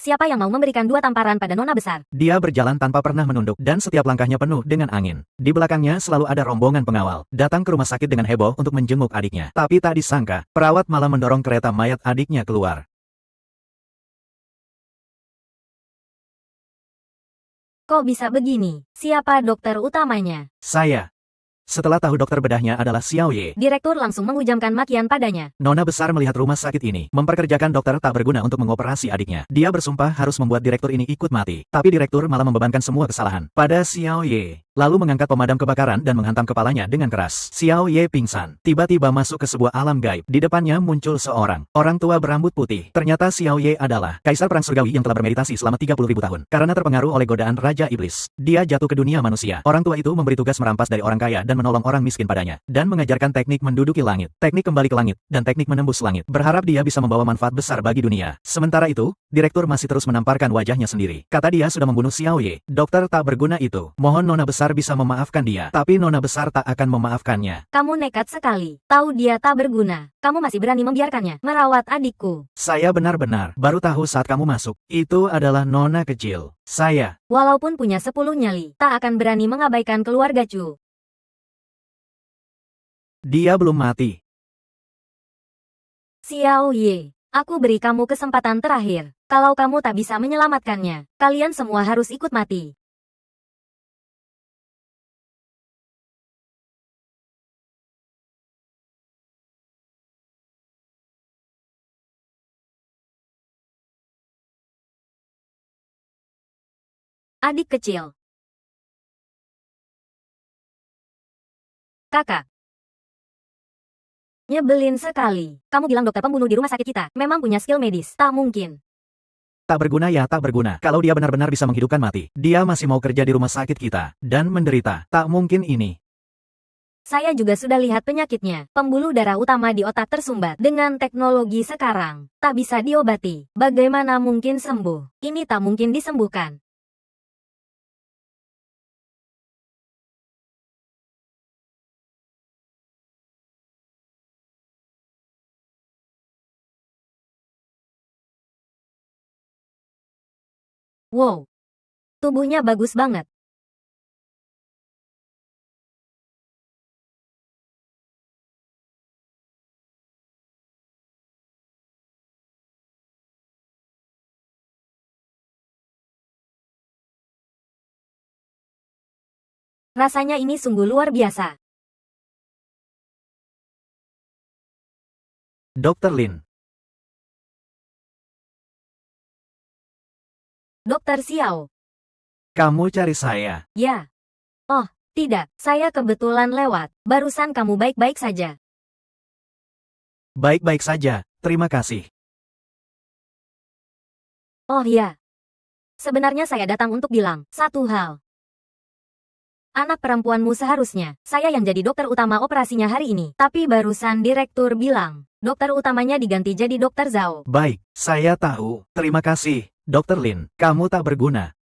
siapa yang mau memberikan 2 tamparan pada nona besar? Dia berjalan tanpa pernah menunduk dan setiap langkahnya penuh dengan angin. Di belakangnya selalu ada rombongan pengawal, datang ke rumah sakit dengan heboh untuk menjenguk adiknya. Tapi tak disangka, perawat malah mendorong kereta mayat adiknya keluar. Kok bisa begini? Siapa dokter utamanya? Saya. Setelah tahu dokter bedahnya adalah Xiao Ye, Direktur langsung menghujamkan makian padanya. nona besar melihat rumah sakit ini memperkerjakan dokter tak berguna untuk mengoperasi adiknya. Dia bersumpah harus membuat direktur ini ikut mati. Tapi direktur malah membebankan semua kesalahan pada Xiao Ye, lalu mengangkat pemadam kebakaran dan menghantam kepalanya dengan keras. Xiao Ye pingsan, tiba-tiba masuk ke sebuah alam gaib. Di depannya muncul seorang orang tua berambut putih. Ternyata Xiao Ye adalah kaisar perang surgawi yang telah bermeditasi selama 30.000 tahun. Karena terpengaruh oleh godaan Raja Iblis, dia jatuh ke dunia manusia. Orang tua itu memberi tugas merampas dari orang kaya dan menolong orang miskin padanya, dan mengajarkan teknik menduduki langit, teknik kembali ke langit, dan teknik menembus langit. Berharap dia bisa membawa manfaat besar bagi dunia. Sementara itu, direktur masih terus menamparkan wajahnya sendiri. Kata dia sudah membunuh Xiao Ye, dokter tak berguna itu. Mohon nona besar bisa memaafkan dia. Tapi nona besar tak akan memaafkannya. Kamu nekat sekali. Tahu dia tak berguna. Kamu masih berani membiarkannya merawat adikku. Saya benar-benar baru tahu saat kamu masuk. Itu adalah nona kecil. Saya. Walaupun punya 10 nyali, tak akan berani mengabaikan keluarga Chu. Dia belum mati. Xiao Ye, aku beri kamu kesempatan terakhir. Kalau kamu tak bisa menyelamatkannya, kalian semua harus ikut mati. Adik kecil. Kakak. Nyebelin sekali. Kamu bilang dokter pembunuh di rumah sakit kita memang punya skill medis. Tak mungkin. Tak berguna ya tak berguna. Kalau dia benar-benar bisa menghidupkan mati, dia masih mau kerja di rumah sakit kita, dan menderita. Tak mungkin ini. Saya juga sudah lihat penyakitnya. Pembuluh darah utama di otak tersumbat. Dengan teknologi sekarang, tak bisa diobati. Bagaimana mungkin sembuh? Ini tak mungkin disembuhkan. Wow. Tubuhnya bagus banget. Rasanya ini sungguh luar biasa. Dr. Lin. Dokter Xiao. Kamu cari saya. Ya. Oh, tidak. Saya kebetulan lewat. Barusan kamu baik-baik saja. Baik-baik saja, terima kasih. Oh ya. Sebenarnya saya datang untuk bilang satu hal. Anak perempuanmu seharusnya, saya yang jadi dokter utama operasinya hari ini. Tapi barusan direktur bilang, dokter utamanya diganti jadi dokter Zhao. Baik, saya tahu. Terima kasih, Dr. Lin. Kamu tak berguna.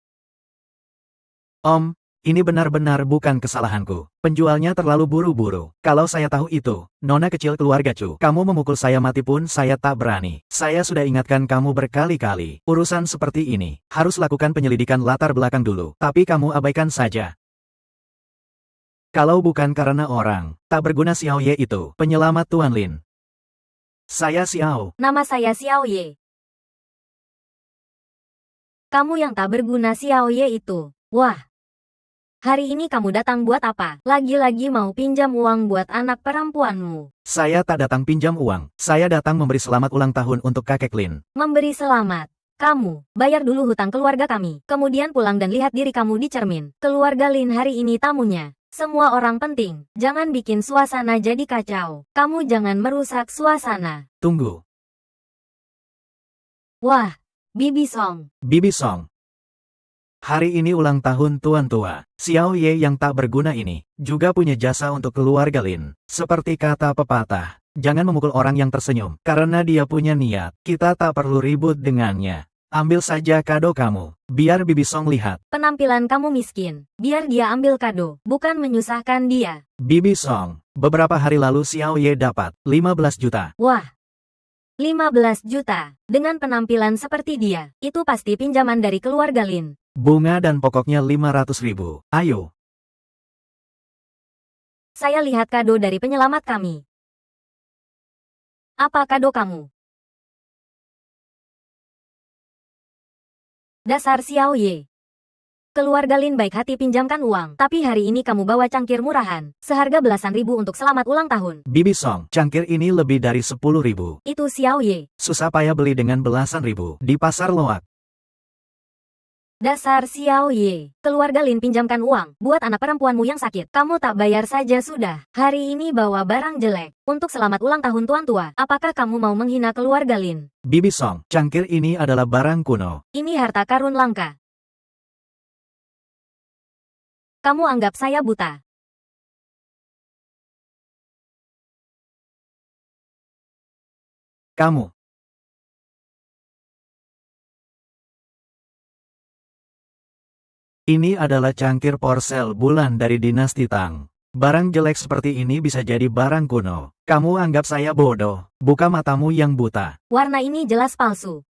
Om, ini benar-benar bukan kesalahanku. Penjualnya terlalu buru-buru. Kalau saya tahu itu, nona kecil keluarga Chu, kamu memukul saya mati pun saya tak berani. Saya sudah ingatkan kamu berkali-kali. Urusan seperti ini, harus lakukan penyelidikan latar belakang dulu. Tapi kamu abaikan saja. Kalau bukan karena orang, tak berguna Xiao Ye itu, penyelamat Tuan Lin. Saya Xiao. Nama saya Xiao Ye. Kamu yang tak berguna Xiao Ye itu. Wah. Hari ini kamu datang buat apa? Lagi-lagi mau pinjam uang buat anak perempuanmu. Saya tak datang pinjam uang. Saya datang memberi selamat ulang tahun untuk kakek Lin. Memberi selamat. Kamu, bayar dulu hutang keluarga kami. Kemudian pulang dan lihat diri kamu di cermin. Keluarga Lin hari ini tamunya. Semua orang penting. Jangan bikin suasana jadi kacau. Kamu jangan merusak suasana. Tunggu. Wah, Bibi Song. Bibi Song. Hari ini ulang tahun Tuan Tua. Xiao Ye yang tak berguna ini, juga punya jasa untuk keluarga Lin. Seperti kata pepatah, jangan memukul orang yang tersenyum. Karena dia punya niat, kita tak perlu ribut dengannya. Ambil saja kado kamu, biar Bibi Song lihat. Penampilan kamu miskin. Biar dia ambil kado, bukan menyusahkan dia. Bibi Song, beberapa hari lalu Xiao Ye dapat 15 juta. Wah. 15 juta. Dengan penampilan seperti dia, itu pasti pinjaman dari keluarga Lin. Bunga dan pokoknya 500.000. Ayo. Saya lihat kado dari penyelamat kami. Apa kado kamu? Dasar Xiao Ye. Keluarga Lin baik hati pinjamkan uang, tapi hari ini kamu bawa cangkir murahan, seharga belasan ribu untuk selamat ulang tahun. Bibi Song, cangkir ini lebih dari 10.000. Itu Xiao Ye. Susah payah beli dengan belasan ribu di pasar loak. Dasar Xiao Ye. Keluarga Lin pinjamkan uang, buat anak perempuanmu yang sakit. Kamu tak bayar saja sudah. Hari ini bawa barang jelek, untuk selamat ulang tahun tuan tua. Apakah kamu mau menghina keluarga Lin? Bibi Song, cangkir ini adalah barang kuno. Ini harta karun langka. Kamu anggap saya buta? Kamu. Ini adalah cangkir porsel bulan dari dinasti Tang. Barang jelek seperti ini bisa jadi barang kuno. Kamu anggap saya bodoh. Buka matamu yang buta. Warna ini jelas palsu.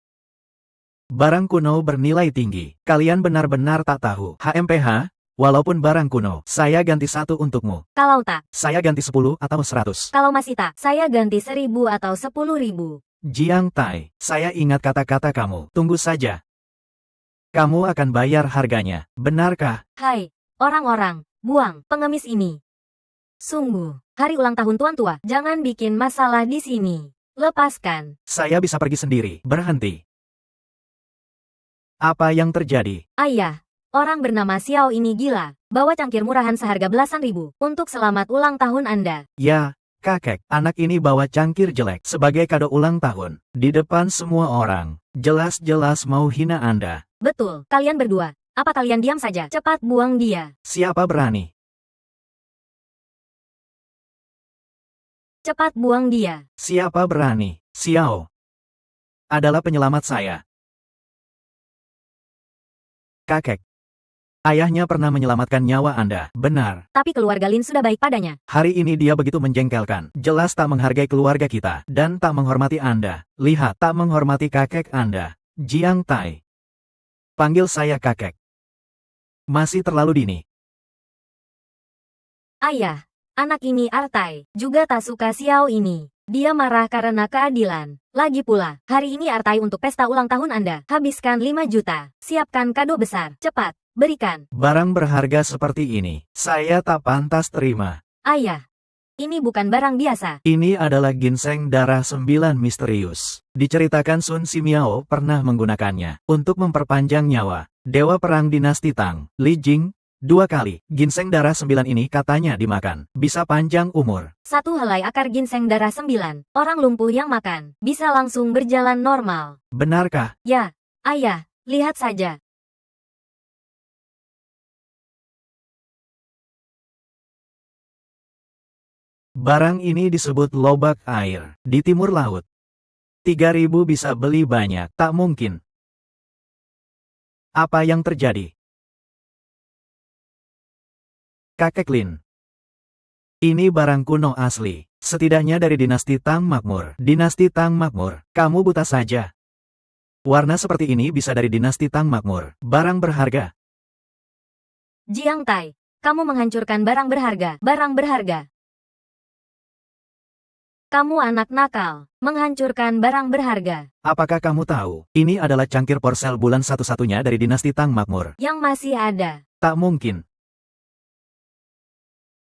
Barang kuno bernilai tinggi. Kalian benar-benar tak tahu. HMPH, walaupun barang kuno, saya ganti 1 untukmu. Kalau tak, Saya ganti 10 atau 100. kalau masih tak, saya ganti 1.000 atau 10.000. Jiang Tai, saya ingat kata-kata kamu. Tunggu saja. Kamu akan bayar harganya. Benarkah? Hai, orang-orang, buang pengemis ini. Sungguh, hari ulang tahun tuan tua, jangan bikin masalah di sini. Lepaskan. Saya bisa pergi sendiri. Berhenti. Apa yang terjadi? Ayah, orang bernama Xiao ini gila. Bawa cangkir murahan seharga belasan ribu, untuk selamat ulang tahun Anda. Ya, kakek, anak ini bawa cangkir jelek sebagai kado ulang tahun. Di depan semua orang. Jelas-jelas mau hina Anda. Betul, kalian berdua. Apa kalian diam saja? Cepat buang dia. Siapa berani? Cepat buang dia. Siapa berani? Xiao adalah penyelamat saya. Kakek. Ayahnya pernah menyelamatkan nyawa Anda. Benar. Tapi keluarga Lin sudah baik padanya. Hari ini dia begitu menjengkelkan. Jelas tak menghargai keluarga kita. Dan tak menghormati Anda. Lihat, tak menghormati kakek Anda. Jiang Tai. Panggil saya kakek. Masih terlalu dini. Ayah, anak ini Artai, juga tak suka Xiao ini. Dia marah karena keadilan. Lagi pula, hari ini Artai untuk pesta ulang tahun Anda. Habiskan 5 juta. Siapkan kado besar. Cepat, berikan. Barang berharga seperti ini, saya tak pantas terima. Ayah, ini bukan barang biasa. Ini adalah ginseng darah 9 misterius. Diceritakan Sun Simiao pernah menggunakannya untuk memperpanjang nyawa. Dewa perang dinasti Tang, Li Jing, 2 kali. Ginseng darah 9 ini katanya dimakan. Bisa panjang umur. 1 helai akar ginseng darah 9. Orang lumpuh yang makan, bisa langsung berjalan normal. Benarkah? Ya, ayah, lihat saja. Barang ini disebut lobak air. Di timur laut. 3.000 bisa beli banyak. Tak mungkin. Apa yang terjadi? Kakek Lin. Ini barang kuno asli. Setidaknya dari dinasti Tang Makmur. Dinasti Tang Makmur. Kamu buta saja. Warna seperti ini bisa dari dinasti Tang Makmur. Barang berharga. Jiang Tai, kamu menghancurkan barang berharga. Barang berharga. Kamu anak nakal, menghancurkan barang berharga. Apakah kamu tahu? Ini adalah cangkir porsel bulan satu-satunya dari dinasti Tang Makmur. Yang masih ada. Tak mungkin.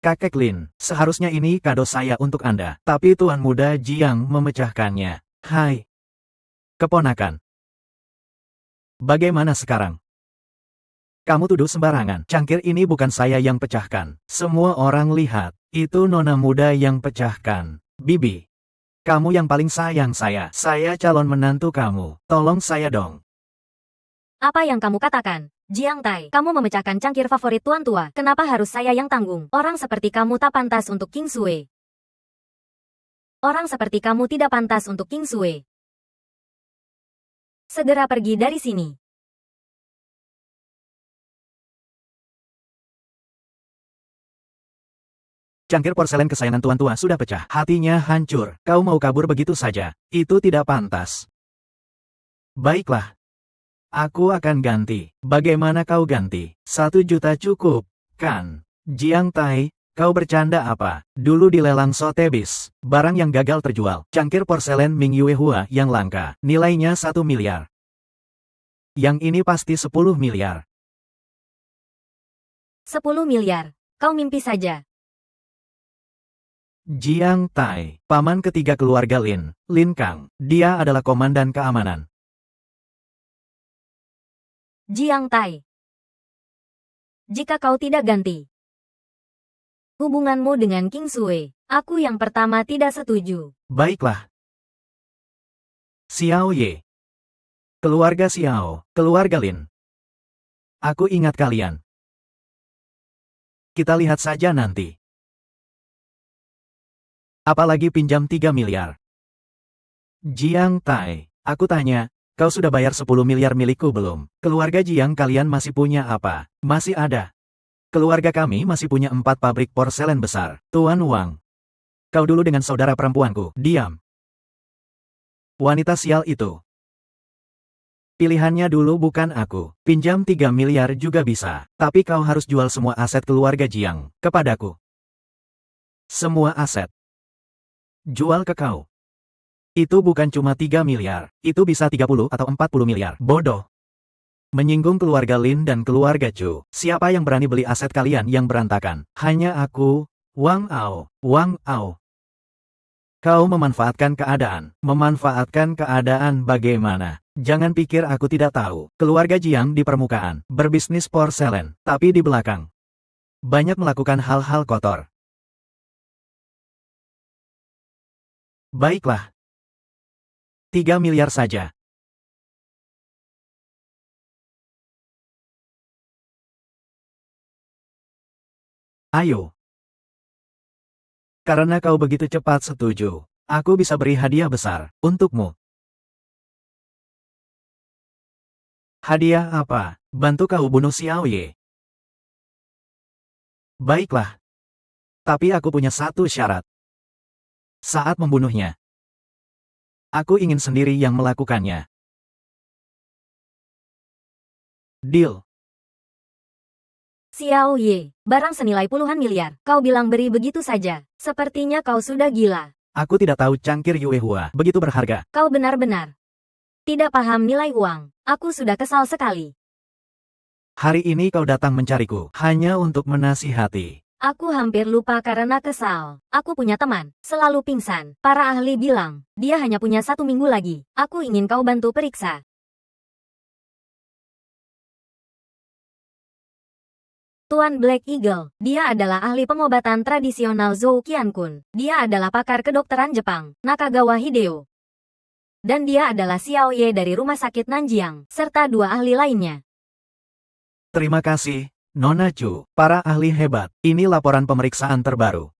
Kakek Lin, seharusnya ini kado saya untuk Anda. Tapi Tuan Muda Jiang memecahkannya. Hai. Keponakan. Bagaimana sekarang? Kamu tuduh sembarangan. Cangkir ini bukan saya yang pecahkan. Semua orang lihat. Itu nona muda yang pecahkan. Bibi. Kamu yang paling sayang saya. Saya calon menantu kamu. Tolong saya dong. Apa yang kamu katakan? Jiang Tai, kamu memecahkan cangkir favorit tuan tua. Kenapa harus saya yang tanggung? Orang seperti kamu tak pantas untuk King Sui. Orang seperti kamu tidak pantas untuk King Sui. Segera pergi dari sini. Cangkir porselen kesayangan tuan tua sudah pecah. Hatinya hancur. Kau mau kabur begitu saja. Itu tidak pantas. Baiklah. Aku akan ganti. Bagaimana kau ganti? 1 juta cukup, kan? Jiang Tai, kau bercanda apa? Dulu di lelang Sotheby's, barang yang gagal terjual. Cangkir porselen Ming Yue Hua yang langka. Nilainya 1 miliar. Yang ini pasti 10 miliar. 10 miliar. Kau mimpi saja. Jiang Tai, paman ketiga keluarga Lin, Lin Kang. Dia adalah komandan keamanan. Jiang Tai. Jika kau tidak ganti hubunganmu dengan King Sui, aku yang pertama tidak setuju. Baiklah. Xiao Ye. Keluarga Xiao, keluarga Lin. Aku ingat kalian. Kita lihat saja nanti. Apalagi pinjam 3 miliar. Jiang Tai, aku tanya, kau sudah bayar 10 miliar milikku belum? Keluarga Jiang kalian masih punya apa? Masih ada. Keluarga kami masih punya 4 pabrik porselen besar. Tuan Wang. Kau dulu dengan saudara perempuanku. Diam. Wanita sial itu. Pilihannya dulu bukan aku. Pinjam 3 miliar juga bisa. Tapi kau harus jual semua aset keluarga Jiang kepadaku. Semua aset. Jual ke kau. Itu bukan cuma 3 miliar. Itu bisa 30 atau 40 miliar. Bodoh. Menyinggung keluarga Lin dan keluarga Chu. Siapa yang berani beli aset kalian yang berantakan? Hanya aku, Wang Ao. Wang Ao. Kau memanfaatkan keadaan. Memanfaatkan keadaan bagaimana? Jangan pikir aku tidak tahu. Keluarga Jiang di permukaan, berbisnis porselen, tapi di belakang. Banyak melakukan hal-hal kotor. Baiklah. 3 miliar saja. Ayo. Karena kau begitu cepat setuju, aku bisa beri hadiah besar untukmu. Hadiah apa? Bantu kau bunuh Xiao Ye. Baiklah. Tapi aku punya satu syarat. Saat membunuhnya, aku ingin sendiri yang melakukannya. Deal. Xiao Ye, barang senilai puluhan miliar. Kau bilang beri begitu saja. Sepertinya kau sudah gila. Aku tidak tahu cangkir Yue Hua begitu berharga. Kau benar-benar tidak paham nilai uang. Aku sudah kesal sekali. Hari ini kau datang mencariku hanya untuk menasihati. Aku hampir lupa karena kesal. Aku punya teman, selalu pingsan. Para ahli bilang, dia hanya punya 1 minggu lagi. Aku ingin kau bantu periksa. Tuan Black Eagle, dia adalah ahli pengobatan tradisional Zhou Qiankun. Dia adalah pakar kedokteran Jepang, Nakagawa Hideo. Dan dia adalah Xiao Ye dari Rumah Sakit Nanjiang, serta 2 ahli lainnya. Terima kasih, Nona Chu, para ahli hebat. Ini laporan pemeriksaan terbaru.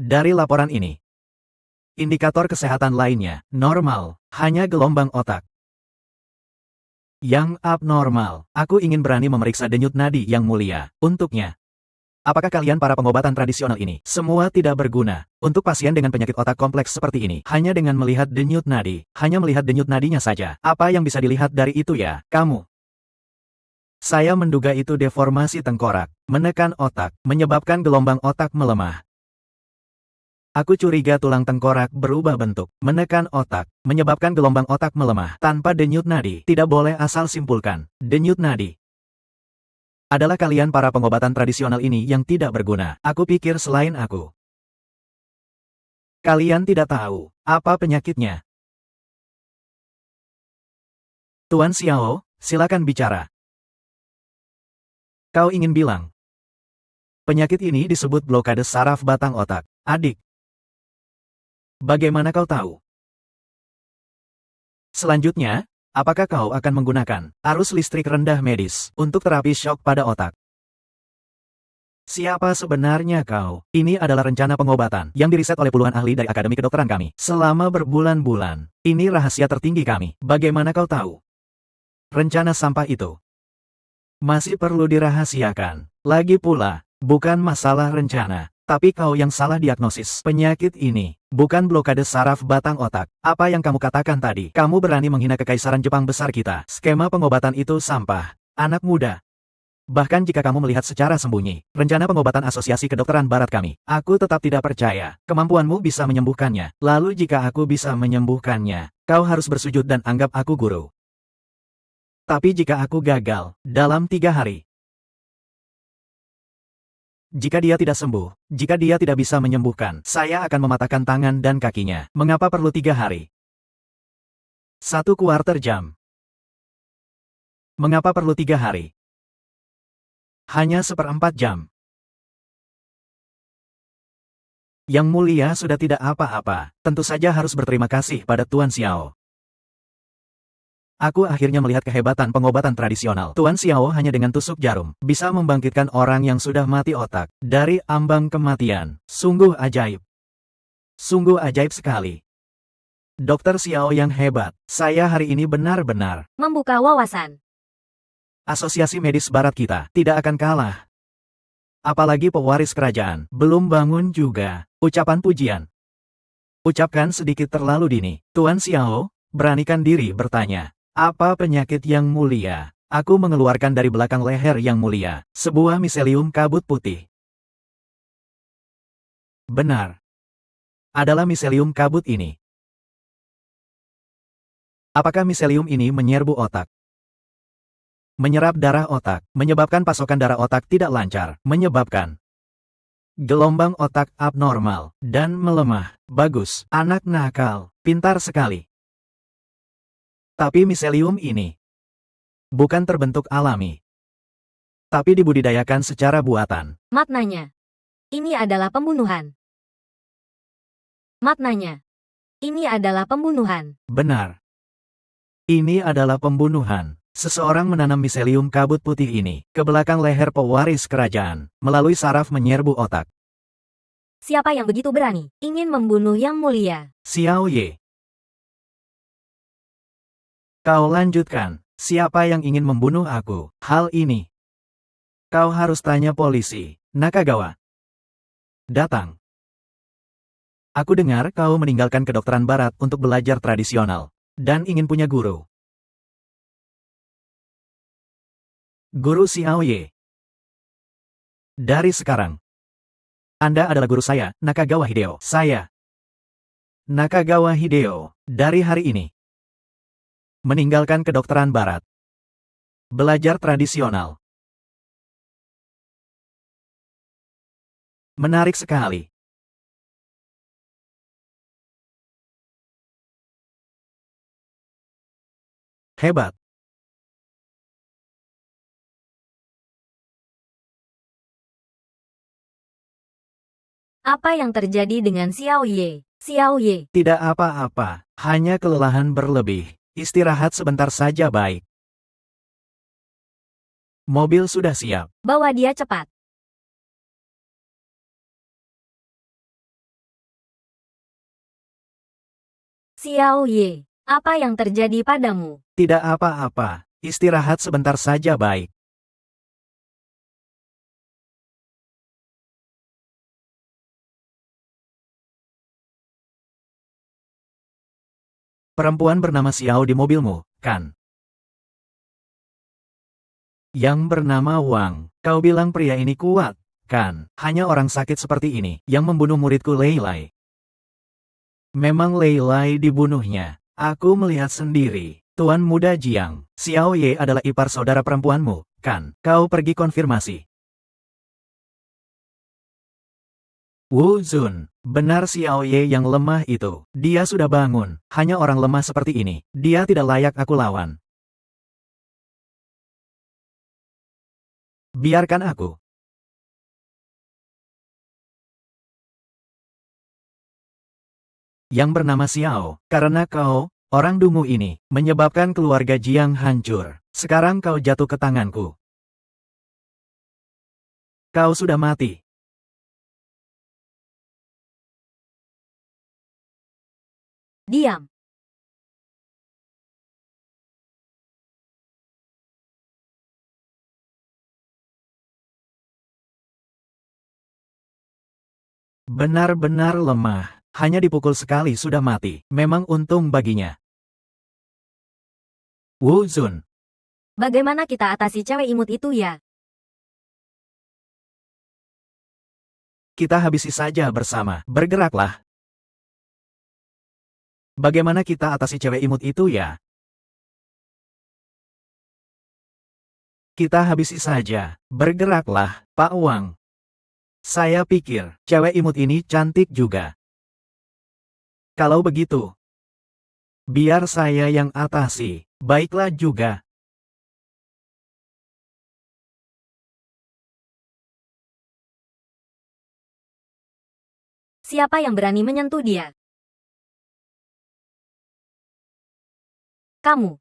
Dari laporan ini, indikator kesehatan lainnya, normal, hanya gelombang otak yang abnormal. Aku ingin berani memeriksa denyut nadi yang mulia, untuknya. Apakah kalian para pengobatan tradisional ini, semua tidak berguna, untuk pasien dengan penyakit otak kompleks seperti ini, hanya dengan melihat denyut nadi, hanya melihat denyut nadinya saja. Apa yang bisa dilihat dari itu ya, kamu? Saya menduga itu deformasi tengkorak, menekan otak, menyebabkan gelombang otak melemah. Aku curiga tulang tengkorak berubah bentuk, menekan otak, menyebabkan gelombang otak melemah. Tanpa denyut nadi, tidak boleh asal simpulkan. Denyut nadi adalah kalian para pengobatan tradisional ini yang tidak berguna. Aku pikir selain aku, kalian tidak tahu apa penyakitnya. Tuan Xiao, silakan bicara. Kau ingin bilang, penyakit ini disebut blokade saraf batang otak, adik. Bagaimana kau tahu? Selanjutnya, apakah kau akan menggunakan arus listrik rendah medis untuk terapi shock pada otak? Siapa sebenarnya kau? Ini adalah rencana pengobatan yang diriset oleh puluhan ahli dari Akademi Kedokteran kami selama berbulan-bulan. Ini rahasia tertinggi kami. Bagaimana kau tahu? Rencana sampah itu masih perlu dirahasiakan. Lagi pula, Bukan masalah rencana, tapi kau yang salah diagnosis. Penyakit ini bukan blokade saraf batang otak. Apa yang kamu katakan tadi? Kamu berani menghina kekaisaran Jepang besar kita. Skema pengobatan itu sampah. Anak muda. Bahkan jika kamu melihat secara sembunyi, rencana pengobatan Asosiasi Kedokteran Barat kami, aku tetap tidak percaya kemampuanmu bisa menyembuhkannya. Lalu jika aku bisa menyembuhkannya, kau harus bersujud dan anggap aku guru. Tapi jika aku gagal, dalam 3 hari, jika dia tidak sembuh, jika dia tidak bisa menyembuhkan, saya akan mematahkan tangan dan kakinya. Mengapa perlu 3 hari? 1/4 jam. Mengapa perlu 3 hari? Hanya 1/4 jam. Yang mulia sudah tidak apa-apa, tentu saja harus berterima kasih pada Tuan Xiao. Aku akhirnya melihat kehebatan pengobatan tradisional. Tuan Xiao hanya dengan tusuk jarum, bisa membangkitkan orang yang sudah mati otak dari ambang kematian. Sungguh ajaib. Sungguh ajaib sekali. Dokter Xiao yang hebat, saya hari ini benar-benar. Membuka wawasan. Asosiasi medis barat kita tidak akan kalah. Apalagi pewaris kerajaan, belum bangun juga. Ucapan pujian. Ucapkan sedikit terlalu dini. Tuan Xiao, beranikan diri bertanya. Apa penyakit yang mulia? Aku mengeluarkan dari belakang leher yang mulia, sebuah miselium kabut putih. Benar. Adalah miselium kabut ini. Apakah miselium ini menyerbu otak? Menyerap darah otak, menyebabkan pasokan darah otak tidak lancar, menyebabkan gelombang otak abnormal, dan melemah. Bagus, anak nakal, pintar sekali. Tapi miselium ini bukan terbentuk alami, tapi dibudidayakan secara buatan. Maknanya. Ini adalah pembunuhan. Maknanya. Ini adalah pembunuhan. Benar. Ini adalah pembunuhan. Seseorang menanam miselium kabut putih ini ke belakang leher pewaris kerajaan, melalui saraf menyerbu otak. Siapa yang begitu berani, ingin membunuh yang mulia? Xiao Ye. Kau lanjutkan. Siapa yang ingin membunuh aku? Hal ini kau harus tanya polisi. Nakagawa. Datang. Aku dengar kau meninggalkan kedokteran barat untuk belajar tradisional, dan ingin punya guru. Guru Xiao Ye. Dari sekarang, Anda adalah guru saya, Nakagawa Hideo. Saya, Nakagawa Hideo, dari hari ini, meninggalkan kedokteran barat. Belajar tradisional. Menarik sekali. Hebat. Apa yang terjadi dengan Xiao Ye? Xiao Ye. Tidak apa-apa, hanya kelelahan berlebih. Istirahat sebentar saja baik. Mobil sudah siap. Bawa dia cepat. Xiao Ye. Apa yang terjadi padamu? Tidak apa-apa, istirahat sebentar saja baik. Perempuan bernama Xiao di mobilmu, kan? Yang bernama Wang. Kau bilang pria ini kuat, kan? Hanya orang sakit seperti ini yang membunuh muridku Lei Lai. Memang Lei Lai dibunuhnya. Aku melihat sendiri. Tuan Muda Jiang, Xiao Ye adalah ipar saudara perempuanmu, kan? Kau pergi konfirmasi. Wu Zun, benar Xiao Ye yang lemah itu. Dia sudah bangun. Hanya orang lemah seperti ini. Dia tidak layak aku lawan. Biarkan aku. Yang bernama Xiao, karena kau, orang dungu ini, menyebabkan keluarga Jiang hancur. Sekarang kau jatuh ke tanganku. Kau sudah mati. Diam. Benar-benar lemah. Hanya dipukul sekali sudah mati. Memang untung baginya. Wu Zun. Bagaimana kita atasi cewek imut itu ya? Kita habisi saja bersama. Bergeraklah. Bagaimana kita atasi cewek imut itu ya? Kita habisi saja. Bergeraklah, Pak Wang. Saya pikir, cewek imut ini cantik juga. Kalau begitu, biar saya yang atasi. Baiklah juga. Siapa yang berani menyentuh dia? Kamu.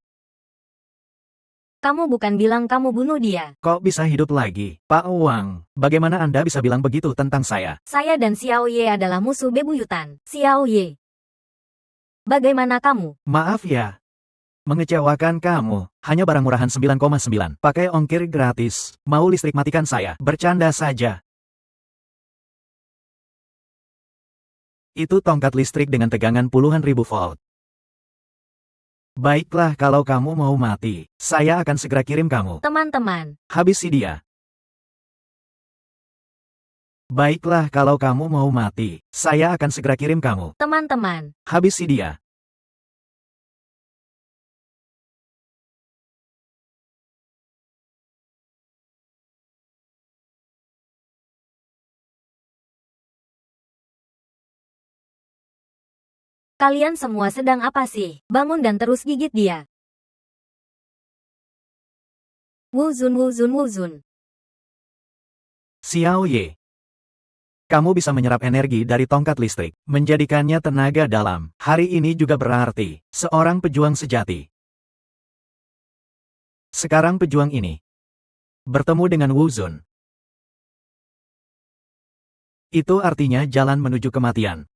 Kamu bukan bilang kamu bunuh dia. Kok bisa hidup lagi, Pak Wang? Bagaimana Anda bisa bilang begitu tentang saya? Saya dan Xiao Ye adalah musuh bebuyutan. Xiao Ye. Bagaimana kamu? Maaf ya. Mengecewakan kamu. Hanya barang murahan 9,9. Pakai ongkir gratis. Mau listrik matikan saya. Bercanda saja. Itu tongkat listrik dengan tegangan puluhan ribu volt. Baiklah kalau kamu mau mati. Saya akan segera kirim kamu. Teman-teman. Habisi dia. Baiklah kalau kamu mau mati. Saya akan segera kirim kamu. Teman-teman. Habisi dia. Kalian semua sedang apa sih? Bangun dan terus gigit dia. Wu Zun, Wu Zun, Wu Zun. Xiao Ye. Kamu bisa menyerap energi dari tongkat listrik, menjadikannya tenaga dalam. Hari ini juga berarti, seorang pejuang sejati. Sekarang pejuang ini bertemu dengan Wu Zun. Itu artinya jalan menuju kematian.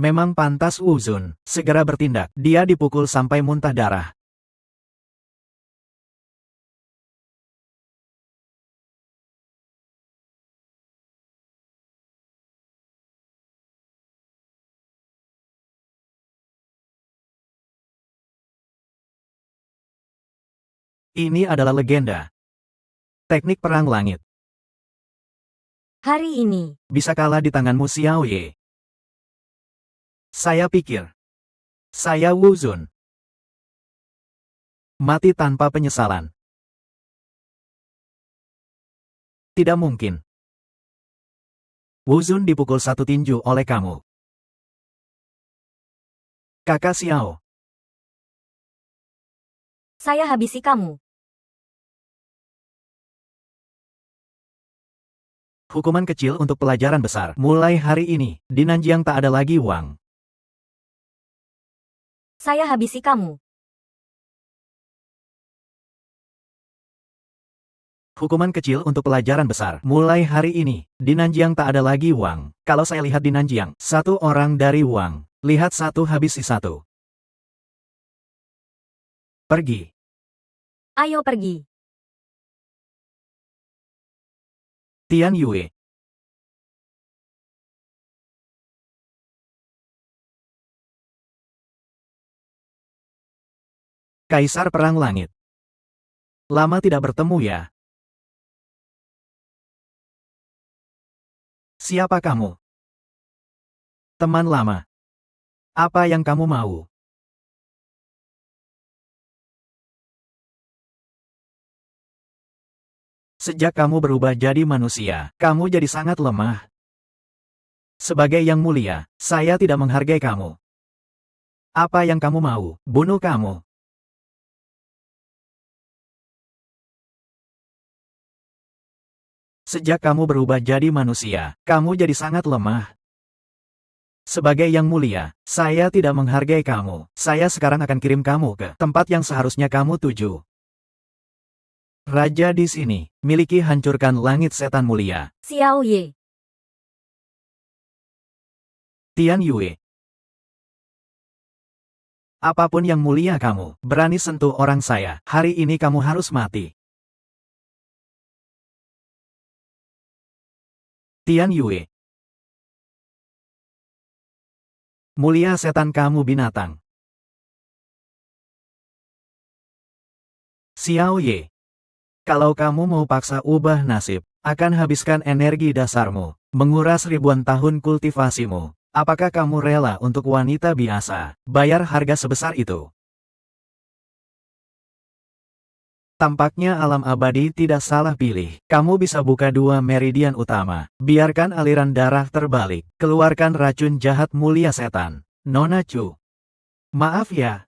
Memang pantas Wu Zun segera bertindak. Dia dipukul sampai muntah darah. Ini adalah legenda. Teknik perang langit. Hari ini. Bisa kalah di tanganmu Xiao Ye. Saya pikir. Saya Wu Zun. Mati tanpa penyesalan. Tidak mungkin. Wu Zun dipukul satu tinju oleh kamu. Kakak Xiao. Saya habisi kamu. Hukuman kecil untuk pelajaran besar. Mulai hari ini, di Nanjiang tak ada lagi uang. Saya habisi kamu. Hukuman kecil untuk pelajaran besar. Mulai hari ini, di Nanjiang tak ada lagi uang. Kalau saya lihat di Nanjiang, satu orang dari uang. Lihat satu habisi satu. Pergi. Ayo pergi. Tian Yue. Kaisar Perang Langit. Lama tidak bertemu ya. Siapa kamu? Teman lama. Apa yang kamu mau? Sejak kamu berubah jadi manusia, kamu jadi sangat lemah. Sebagai yang mulia, saya tidak menghargai kamu. Apa yang kamu mau? Bunuh kamu. Sejak kamu berubah jadi manusia, kamu jadi sangat lemah. Sebagai yang mulia, saya tidak menghargai kamu. Saya sekarang akan kirim kamu ke tempat yang seharusnya kamu tuju. Raja di sini, miliki hancurkan langit setan mulia. Xiao Ye. Tian Yue. Apapun yang mulia kamu, berani sentuh orang saya, hari ini kamu harus mati. Tian Yue. Mulia setan kamu binatang. Xiao Ye. Kalau kamu mau paksa ubah nasib, akan habiskan energi dasarmu, menguras ribuan tahun kultivasimu. Apakah kamu rela untuk wanita biasa, bayar harga sebesar itu? Tampaknya alam abadi tidak salah pilih. Kamu bisa buka dua meridian utama. Biarkan aliran darah terbalik. Keluarkan racun jahat mulia setan. Nona Chu. Maaf ya.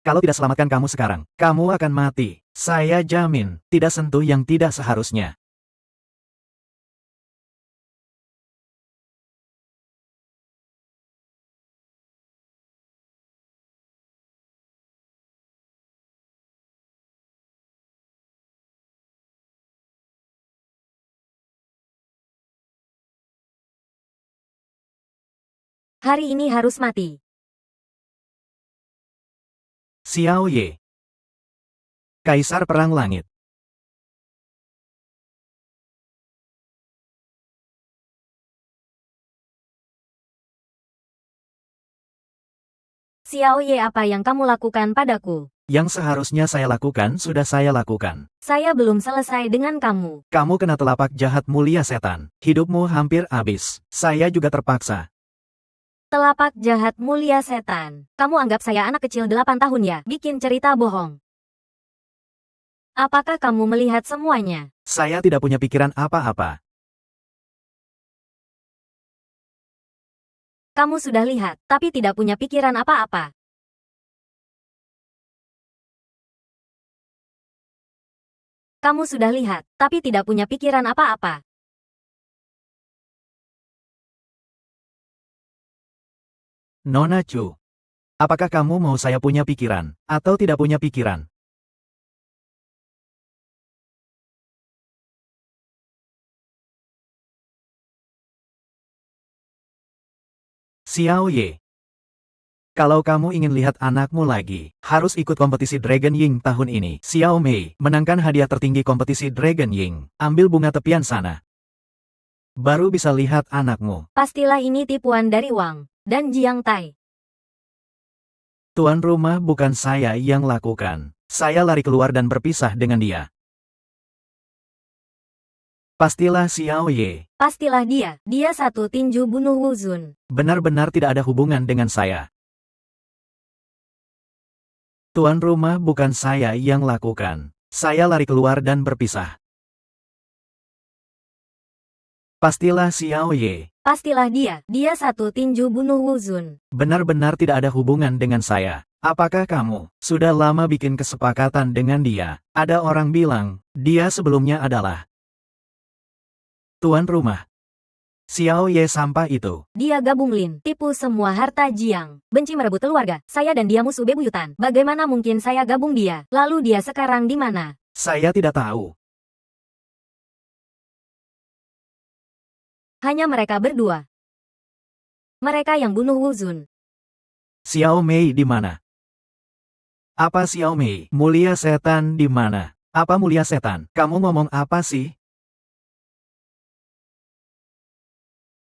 Kalau tidak selamatkan kamu sekarang, kamu akan mati. Saya jamin, tidak sentuh yang tidak seharusnya. Hari ini harus mati. Xiao Ye. Kaisar Perang Langit. Xiao Ye, apa yang kamu lakukan padaku? Yang seharusnya saya lakukan sudah saya lakukan. Saya belum selesai dengan kamu. Kamu kena telapak jahat mulia setan. Hidupmu hampir habis. Saya juga terpaksa. Telapak jahat mulia setan. Kamu anggap saya anak kecil 8 tahun ya? Bikin cerita bohong. Apakah kamu melihat semuanya? Saya tidak punya pikiran apa-apa. Kamu sudah lihat, tapi tidak punya pikiran apa-apa. Kamu sudah lihat, tapi tidak punya pikiran apa-apa. Nona Chu. Apakah kamu mau saya punya pikiran, atau tidak punya pikiran? Xiao Ye. Kalau kamu ingin lihat anakmu lagi, harus ikut kompetisi Dragon Ying tahun ini. Xiao Mei, menangkan hadiah tertinggi kompetisi Dragon Ying. Ambil bunga tepian sana. Baru bisa lihat anakmu. Pastilah ini tipuan dari Wang dan Jiang Tai. Tuan rumah bukan saya yang lakukan. Saya lari keluar dan berpisah dengan dia. Pastilah Xiao Ye. Pastilah dia. Dia satu tinju bunuh Wu Zun. Benar-benar tidak ada hubungan dengan saya. Tuan rumah bukan saya yang lakukan. Saya lari keluar dan berpisah. Pastilah Xiao Ye. Pastilah dia. Dia satu tinju bunuh Wu Zun. Benar-benar tidak ada hubungan dengan saya. Apakah kamu sudah lama bikin kesepakatan dengan dia? Ada orang bilang, dia sebelumnya adalah tuan rumah. Xiao Ye sampah itu. Dia gabung Lin, tipu semua harta Jiang. Benci merebut keluarga. Saya dan dia musuh bebuyutan. Bagaimana mungkin saya gabung dia? Lalu dia sekarang di mana? Saya tidak tahu. Hanya mereka berdua. Mereka yang bunuh Wu Zun. Xiao Mei di mana? Apa Xiao Mei? Mulia setan di mana? Apa mulia setan? Kamu ngomong apa sih?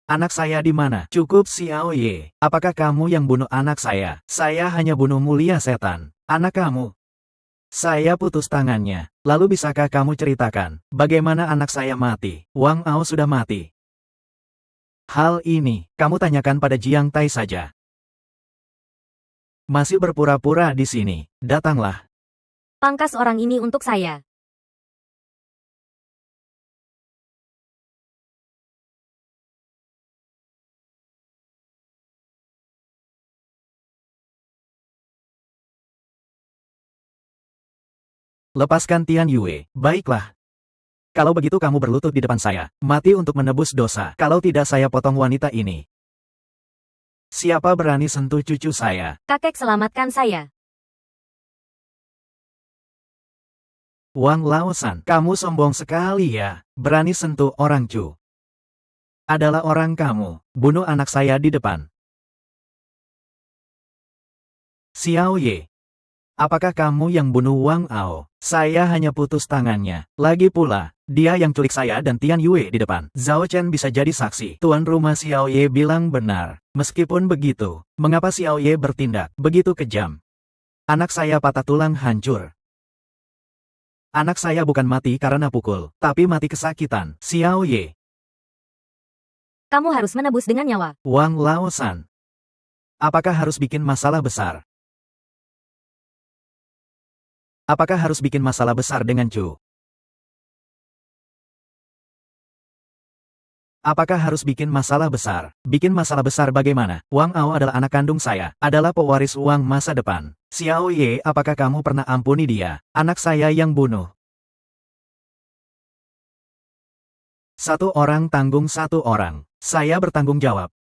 Anak saya di mana? Cukup Xiao Ye. Apakah kamu yang bunuh anak saya? Saya hanya bunuh mulia setan. Anak kamu. Saya putus tangannya. Lalu bisakah kamu ceritakan, bagaimana anak saya mati? Wang Ao sudah mati. Hal ini, kamu tanyakan pada Jiang Tai saja. Masih berpura-pura di sini. Datanglah. Pangkas orang ini untuk saya. Lepaskan Tian Yue. Baiklah. Kalau begitu kamu berlutut di depan saya. Mati untuk menebus dosa. Kalau tidak saya potong wanita ini. Siapa berani sentuh cucu saya? Kakek, selamatkan saya. Wang Laosan, kamu sombong sekali ya, berani sentuh orang Chu. Adalah orang kamu, bunuh anak saya di depan. Xiao Ye. Apakah kamu yang bunuh Wang Ao? Saya hanya putus tangannya. Lagi pula, dia yang culik saya dan Tian Yue di depan. Zhao Chen bisa jadi saksi. Tuan rumah Xiao Ye bilang benar. Meskipun begitu, mengapa Xiao Ye bertindak begitu kejam? Anak saya patah tulang hancur. Anak saya bukan mati karena pukul, tapi mati kesakitan. Xiao Ye. Kamu harus menebus dengan nyawa. Wang Laosan. Apakah harus bikin masalah besar? Apakah harus bikin masalah besar dengan Chu? Apakah harus bikin masalah besar? Bikin masalah besar bagaimana? Wang Ao adalah anak kandung saya, adalah pewaris Wang masa depan. Xiao Ye, apakah kamu pernah ampuni dia? Anak saya yang bunuh. Satu orang tanggung satu orang. Saya bertanggung jawab.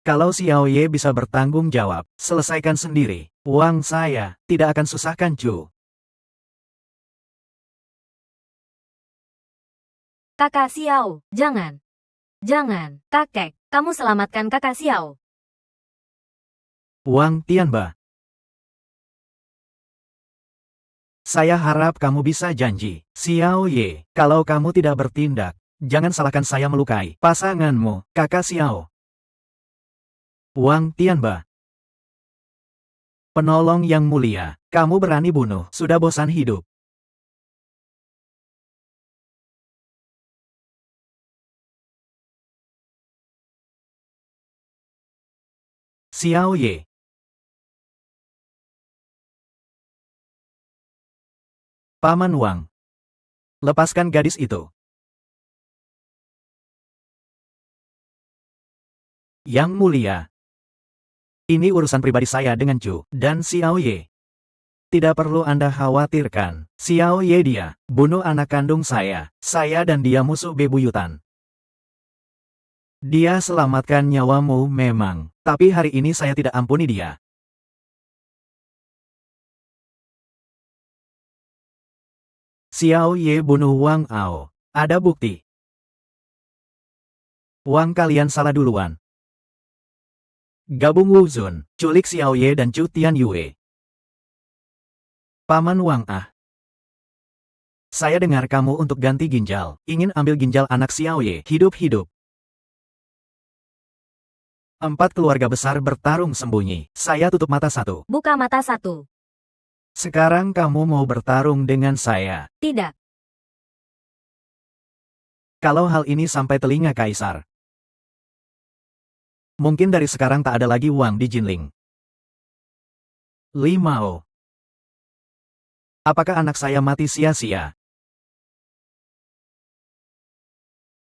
Kalau Xiao Ye bisa bertanggung jawab, selesaikan sendiri. Uang saya tidak akan susahkan Chu. Kakak Xiao, jangan. Jangan, kakek, kamu selamatkan kakak Xiao. Wang Tianba. Saya harap kamu bisa janji, Xiao Ye, kalau kamu tidak bertindak, jangan salahkan saya melukai pasanganmu, kakak Xiao. Wang Tianba. Penolong yang mulia, kamu berani bunuh, sudah bosan hidup. Xiao Ye. Paman Wang. Lepaskan gadis itu. Yang mulia. Ini urusan pribadi saya dengan Chu dan Xiao Ye. Tidak perlu Anda khawatirkan. Xiao Ye dia, bunuh anak kandung saya dan dia musuh bebuyutan. Dia selamatkan nyawamu memang, tapi hari ini saya tidak ampuni dia. Xiao Ye bunuh Wang Ao. Ada bukti. Wang kalian salah duluan. Gabung Wu Zun, culik Xiao Ye dan Chu Tian Yue. Paman Wang ah. Saya dengar kamu untuk ganti ginjal, ingin ambil ginjal anak Xiao Ye hidup-hidup. 4 keluarga besar bertarung sembunyi. Saya tutup mata satu. Buka mata satu. Sekarang kamu mau bertarung dengan saya. Tidak. Kalau hal ini sampai telinga Kaisar, mungkin dari sekarang tak ada lagi Wang di Jinling. Li Mao. Apakah anak saya mati sia-sia?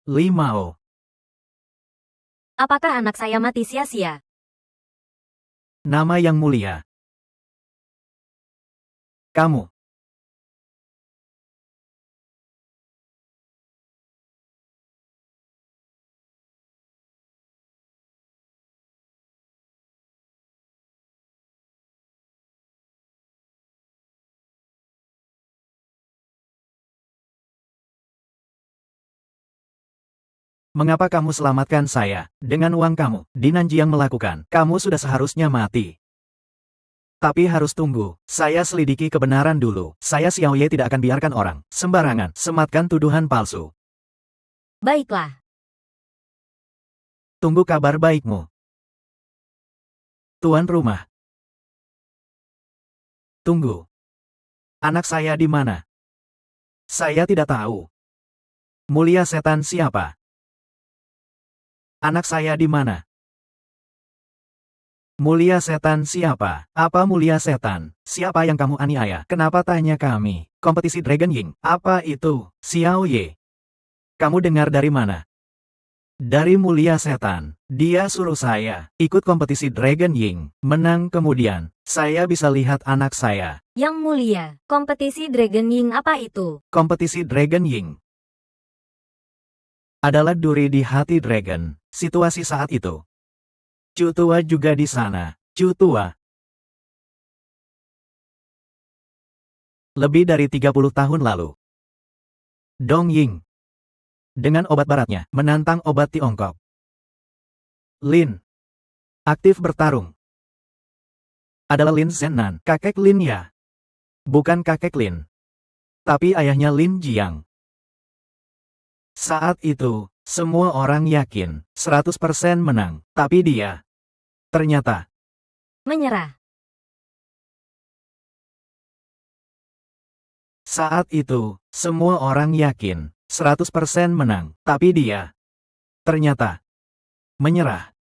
Li Mao. Apakah anak saya mati sia-sia? Nama yang mulia. Kamu. Mengapa kamu selamatkan saya? Dengan uang kamu, Di Nanjiang melakukan. Kamu sudah seharusnya mati. Tapi harus tunggu. Saya selidiki kebenaran dulu. Saya Xiao Ye tidak akan biarkan orang sembarangan sematkan tuduhan palsu. Baiklah. Tunggu kabar baikmu. Tuan rumah. Tunggu. Anak saya di mana? Saya tidak tahu. Mulia setan siapa? Anak saya di mana? Mulia setan siapa? Apa mulia setan? Siapa yang kamu aniaya? Kenapa tanya kami? Kompetisi Dragon Ying. Apa itu? Xiao Ye. Kamu dengar dari mana? Dari mulia setan. Dia suruh saya ikut kompetisi Dragon Ying. Menang kemudian, saya bisa lihat anak saya. Yang mulia, kompetisi Dragon Ying apa itu? Kompetisi Dragon Ying adalah duri di hati Dragon. Situasi saat itu. Chu Tua juga di sana. Chu Tua. Lebih dari 30 tahun lalu. Dong Ying. Dengan obat baratnya, menantang obat Tiongkok. Lin. Aktif bertarung. Adalah Lin Zhennan, kakek Lin ya. Bukan kakek Lin. Tapi ayahnya Lin Jiang. Saat itu, semua orang yakin, 100% menang. Tapi dia, ternyata, Menyerah. saat itu, semua orang yakin, 100% menang. Tapi dia, ternyata, menyerah.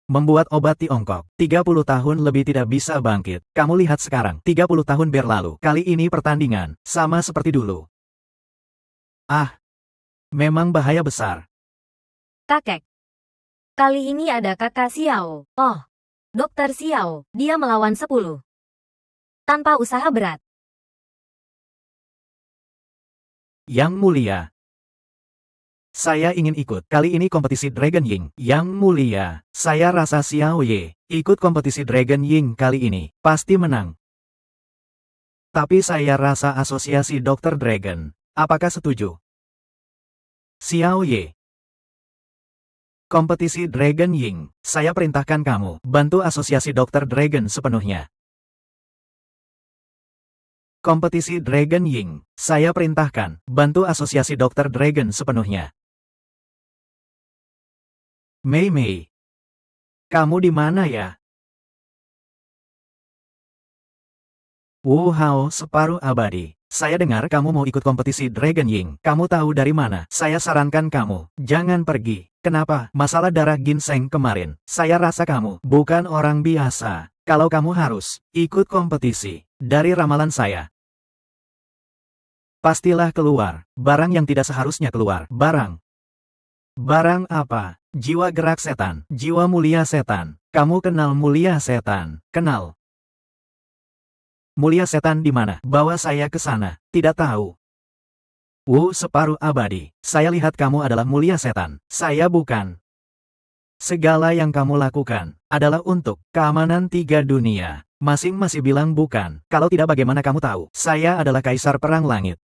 Membuat obat Tiongkok, 30 tahun lebih tidak bisa bangkit. Kamu lihat sekarang, 30 tahun berlalu. Kali ini pertandingan, sama seperti dulu. Ah, memang bahaya besar. Kakek. Kali ini ada kakak Xiao. Oh, Dokter Xiao, dia melawan 10. Tanpa usaha berat. Yang mulia. Saya ingin ikut. Kali ini kompetisi Dragon Ying. Yang mulia, saya rasa Xiao Ye ikut kompetisi Dragon Ying kali ini. Pasti menang. Tapi saya rasa asosiasi Dokter Dragon. Apakah setuju? Xiao Ye. Kompetisi Dragon Ying. Saya perintahkan kamu bantu asosiasi Dokter Dragon sepenuhnya. Kompetisi Dragon Ying. Saya perintahkan bantu asosiasi Dokter Dragon sepenuhnya. Mei Mei. Kamu di mana ya? Wu Hao separuh abadi. Saya dengar kamu mau ikut kompetisi Dragon Ying. Kamu tahu dari mana? Saya sarankan kamu, jangan pergi. Kenapa? Masalah darah ginseng kemarin. Saya rasa kamu bukan orang biasa. Kalau kamu harus ikut kompetisi, dari ramalan saya, pastilah keluar. Barang yang tidak seharusnya keluar. Barang. Barang apa? Jiwa gerak setan. Jiwa mulia setan. Kamu kenal mulia setan? Kenal. Mulia setan di mana? Bawa saya ke sana. Tidak tahu. Separuh abadi. Saya lihat kamu adalah mulia setan. Saya bukan. Segala yang kamu lakukan adalah untuk keamanan 3 dunia. Masing-masing bilang bukan. Kalau tidak bagaimana kamu tahu? Saya adalah kaisar perang langit.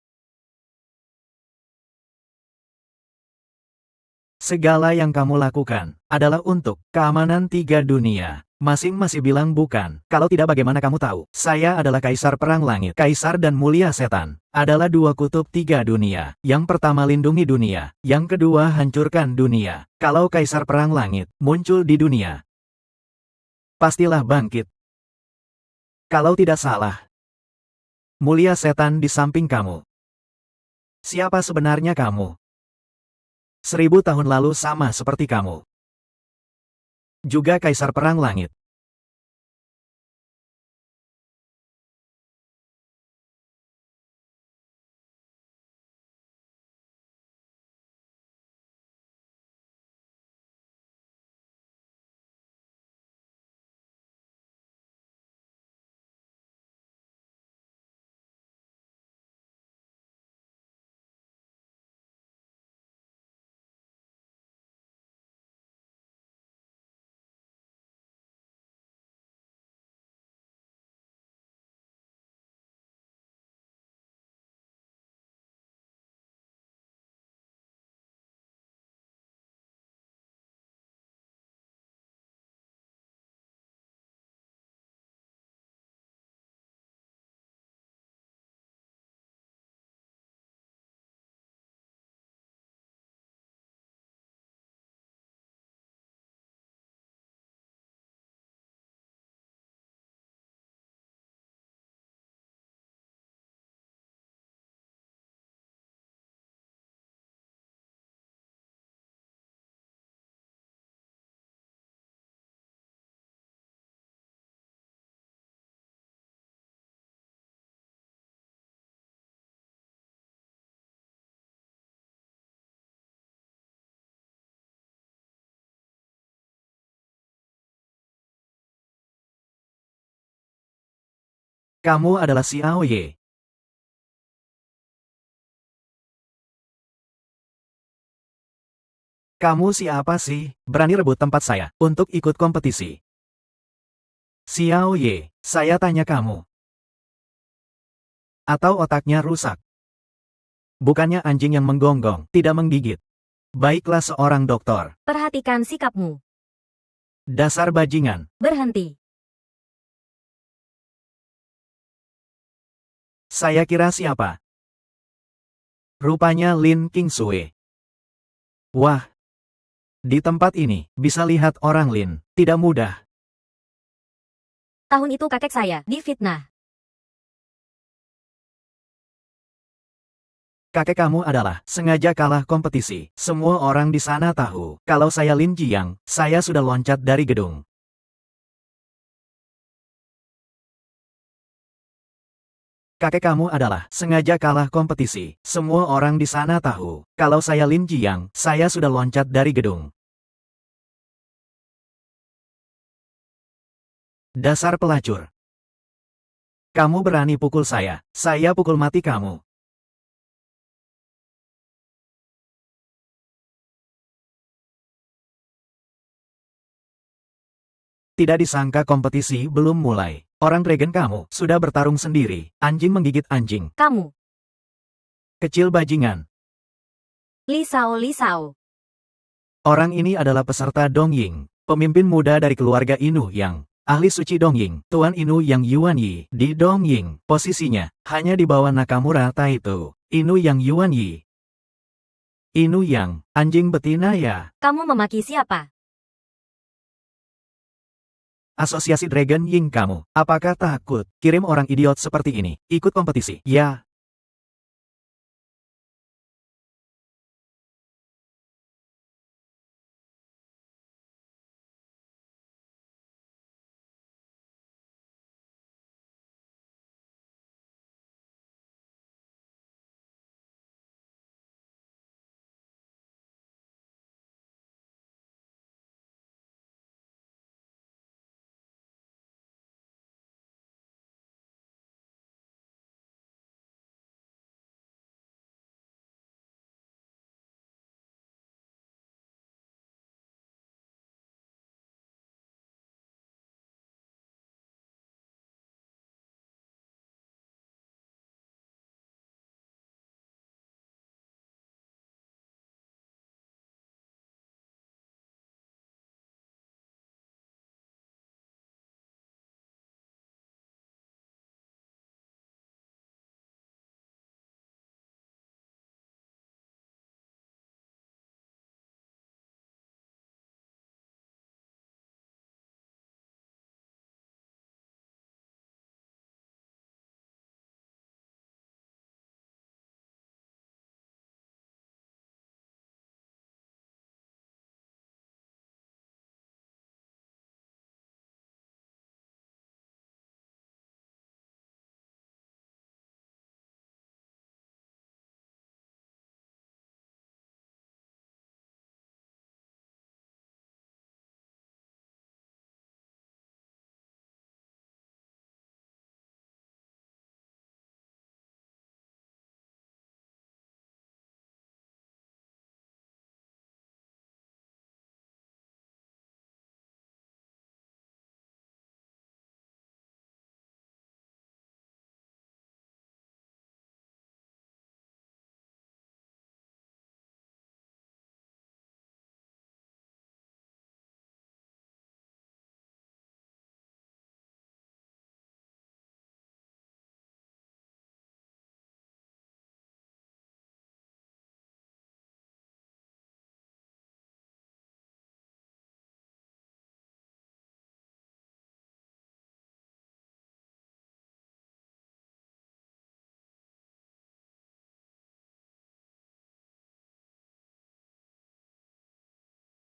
Segala yang kamu lakukan adalah untuk keamanan 3 dunia. Masing-masing bilang bukan. Kalau tidak bagaimana kamu tahu? Saya adalah kaisar perang langit. Kaisar dan mulia setan adalah 2 kutub 3 dunia. Yang pertama lindungi dunia. Yang kedua hancurkan dunia. Kalau kaisar perang langit muncul di dunia, pastilah bangkit. Kalau tidak salah, mulia setan di samping kamu. Siapa sebenarnya kamu? 1000 tahun lalu sama seperti kamu. Juga kaisar perang langit. Kamu adalah Xiao Ye. Kamu siapa sih? Berani rebut tempat saya untuk ikut kompetisi. Xiao Ye, saya tanya kamu. Atau otaknya rusak? Bukannya anjing yang menggonggong, tidak menggigit. Baiklah seorang dokter. Perhatikan sikapmu. Dasar bajingan. Berhenti. Saya kira siapa? Rupanya Lin Qingsui. Wah. Di tempat ini, bisa lihat orang Lin. Tidak mudah. Tahun itu kakek saya difitnah. Kakek kamu adalah sengaja kalah kompetisi. Semua orang di sana tahu. Kalau saya Lin Jiang, saya sudah loncat dari gedung. Kakek kamu adalah sengaja kalah kompetisi. Semua orang di sana tahu. Kalau saya Lin Jiang, saya sudah loncat dari gedung. Dasar pelacur. Kamu berani pukul saya pukul mati kamu. Tidak disangka kompetisi belum mulai. Orang Dragon kamu sudah bertarung sendiri. Anjing menggigit anjing. Kamu. Kecil bajingan. Li Sao. Orang ini adalah peserta Dongying. Pemimpin muda dari keluarga Inu Yang. Ahli suci Dongying. Tuan Inu Yang Yuan Yi. Di Dongying. Posisinya hanya di bawah Nakamura Taito. Inu Yang Yuan Yi. Inu Yang. Anjing betina ya. Kamu memaki siapa? Asosiasi Dragon Ying kamu. Apakah takut? Kirim orang idiot seperti ini. Ikut kompetisi. Ya.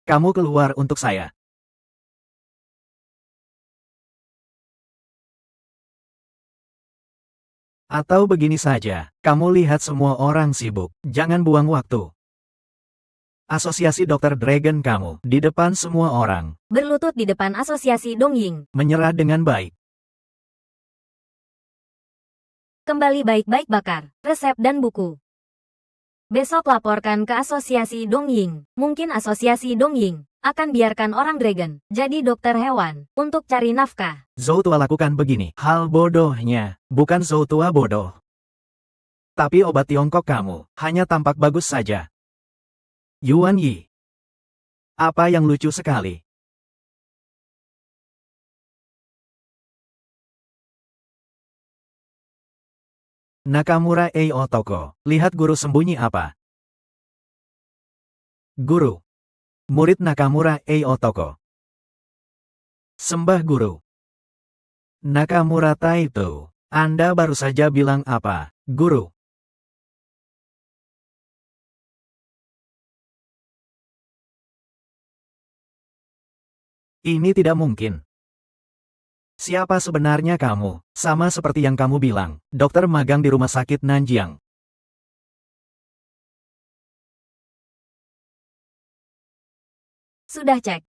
Kamu keluar untuk saya. Atau begini saja, kamu lihat semua orang sibuk, jangan buang waktu. Asosiasi Dokter Dragon kamu, di depan semua orang, Berlutut di depan asosiasi Dongying. menyerah dengan baik. Kembali baik-baik bakar, resep dan buku. Besok laporkan ke asosiasi Dongying. Mungkin asosiasi Dongying akan biarkan orang Dragon jadi dokter hewan untuk cari nafkah. Zhou Tua lakukan begini. Hal bodohnya, bukan Zhou Tua bodoh. Tapi obat Tiongkok kamu hanya tampak bagus saja. Yuan Yi. Apa yang lucu sekali? Nakamura Otoko, lihat guru sembunyi apa? Guru. Murid Nakamura Otoko. Sembah guru. Nakamura Taito, Anda baru saja bilang apa, guru? Ini tidak mungkin. Siapa sebenarnya kamu? Sama seperti yang kamu bilang, dokter magang di rumah sakit Nanjiang. Sudah cek.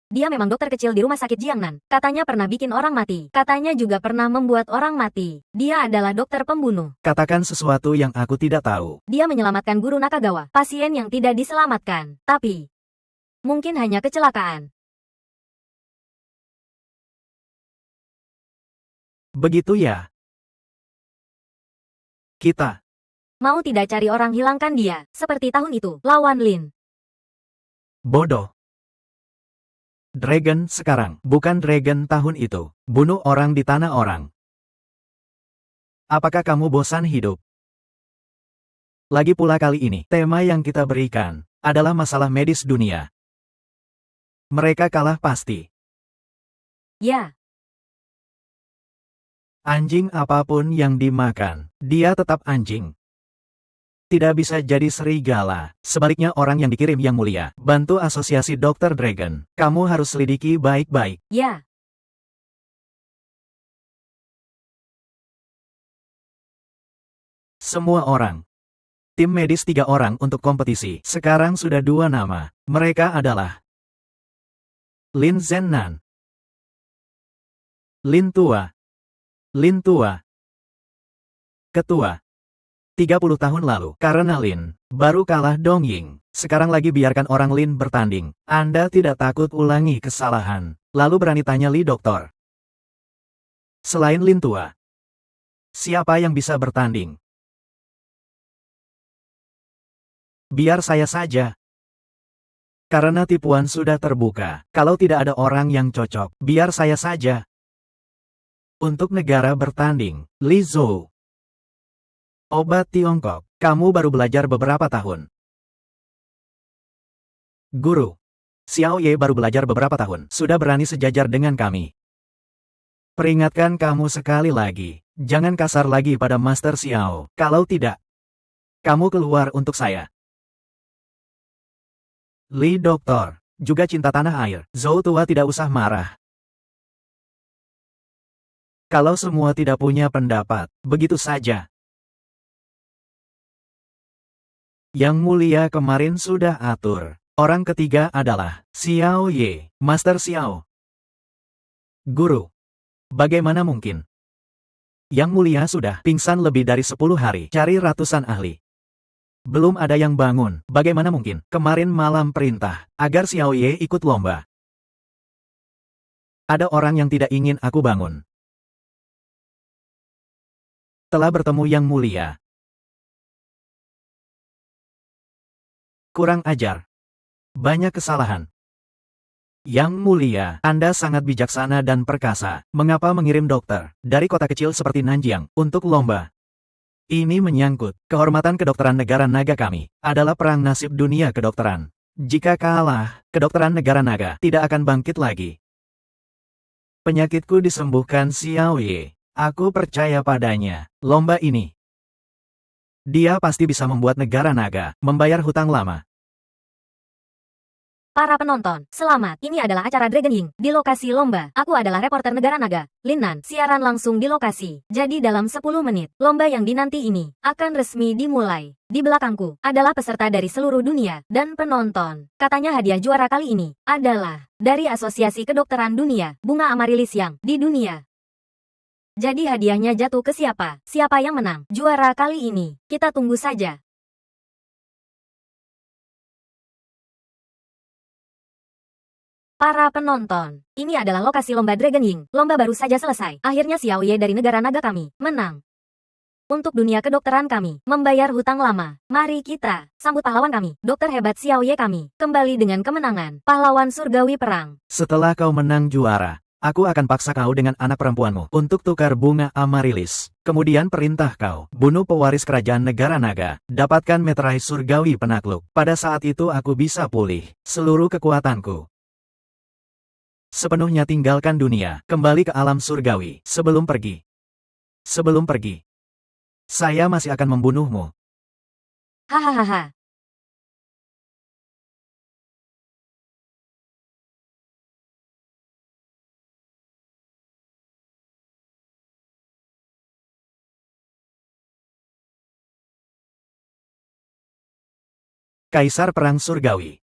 Dia memang dokter kecil di rumah sakit Jiangnan. Katanya pernah bikin orang mati. Katanya juga pernah membuat orang mati. Dia adalah dokter pembunuh. Katakan sesuatu yang aku tidak tahu. Dia menyelamatkan guru Nakagawa, pasien yang tidak diselamatkan. Tapi, mungkin hanya kecelakaan. Begitu ya? Kita. Mau tidak cari orang hilangkan dia, seperti tahun itu, lawan Lin. Bodoh. Dragon sekarang, bukan Dragon tahun itu. Bunuh orang di tanah orang. Apakah kamu bosan hidup? Lagi pula kali ini, tema yang kita berikan adalah masalah medis dunia. Mereka kalah pasti. Ya. Anjing apapun yang dimakan, dia tetap anjing. Tidak bisa jadi serigala. Sebaliknya orang yang dikirim yang mulia. Bantu asosiasi Dr. Dragon. Kamu harus selidiki baik-baik. Ya. Semua orang. Tim medis 3 orang untuk kompetisi. Sekarang sudah 2 nama. Mereka adalah Lin Zhennan, Lin Tua. Lin Tua. Ketua. 30 tahun lalu, karena Lin baru kalah Dong Ying. Sekarang lagi biarkan orang Lin bertanding. Anda tidak takut ulangi kesalahan. Lalu berani tanya Li Doktor. Selain Lin Tua, siapa yang bisa bertanding? Biar saya saja. Karena tipuan sudah terbuka. Kalau tidak ada orang yang cocok, biar saya saja. Untuk negara bertanding, Li Zhou. Obat Tiongkok, kamu baru belajar beberapa tahun. Guru. Xiao Ye baru belajar beberapa tahun, sudah berani sejajar dengan kami. Peringatkan kamu sekali lagi, jangan kasar lagi pada Master Xiao. Kalau tidak, kamu keluar untuk saya. Li Doktor, juga cinta tanah air. Zhou tua tidak usah marah. Kalau semua tidak punya pendapat, begitu saja. Yang mulia kemarin sudah atur. Orang ketiga adalah Xiao Ye, Master Xiao. Guru. Bagaimana mungkin? Yang mulia sudah pingsan lebih dari 10 hari, cari ratusan ahli. Belum ada yang bangun, bagaimana mungkin? Kemarin malam perintah, agar Xiao Ye ikut lomba. Ada orang yang tidak ingin aku bangun. Telah bertemu yang mulia. Kurang ajar. Banyak kesalahan. Yang mulia, Anda sangat bijaksana dan perkasa. Mengapa mengirim dokter dari kota kecil seperti Nanjiang untuk lomba? Ini menyangkut kehormatan kedokteran negara naga kami. Adalah perang nasib dunia kedokteran. Jika kalah, kedokteran negara naga tidak akan bangkit lagi. Penyakitku disembuhkan Xiao Ye. Aku percaya padanya. Lomba ini. Dia pasti bisa membuat negara naga membayar hutang lama. Para penonton, selamat. Ini adalah acara Dragon Ying di lokasi lomba. Aku adalah reporter negara naga, Lin Nan. Siaran langsung di lokasi. Jadi dalam 10 menit, lomba yang dinanti ini akan resmi dimulai. Di belakangku adalah peserta dari seluruh dunia dan penonton. Katanya hadiah juara kali ini adalah dari Asosiasi Kedokteran Dunia, Bunga Amarilis yang di dunia. Jadi hadiahnya jatuh ke siapa? Siapa yang menang? Juara kali ini. Kita tunggu saja. Para penonton, ini adalah lokasi lomba Dragon Ying. Lomba baru saja selesai. Akhirnya Xiao Ye dari negara naga kami menang. untuk dunia kedokteran kami, membayar hutang lama. Mari kita sambut pahlawan kami, dokter hebat Xiao Ye kami, kembali dengan kemenangan, pahlawan surgawi perang. Setelah kau menang juara, aku akan paksa kau dengan anak perempuanmu untuk tukar bunga Amaryllis. Kemudian perintah kau, bunuh pewaris kerajaan negara naga, dapatkan meterai surgawi penakluk. Pada saat itu aku bisa pulih seluruh kekuatanku. Sepenuhnya tinggalkan dunia, kembali ke alam surgawi. Sebelum pergi, saya masih akan membunuhmu. Hahaha. Kaisar Perang Surgawi.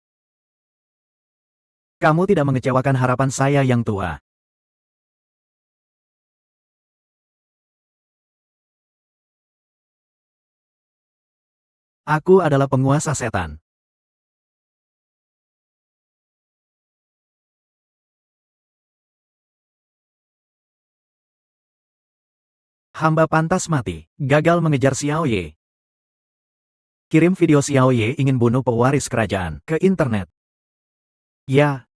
Kamu tidak mengecewakan harapan saya yang tua. Aku adalah penguasa setan. Hamba pantas mati, gagal mengejar Xiao Ye. Kirim video Xiao Ye ingin bunuh pewaris kerajaan ke internet. Ya.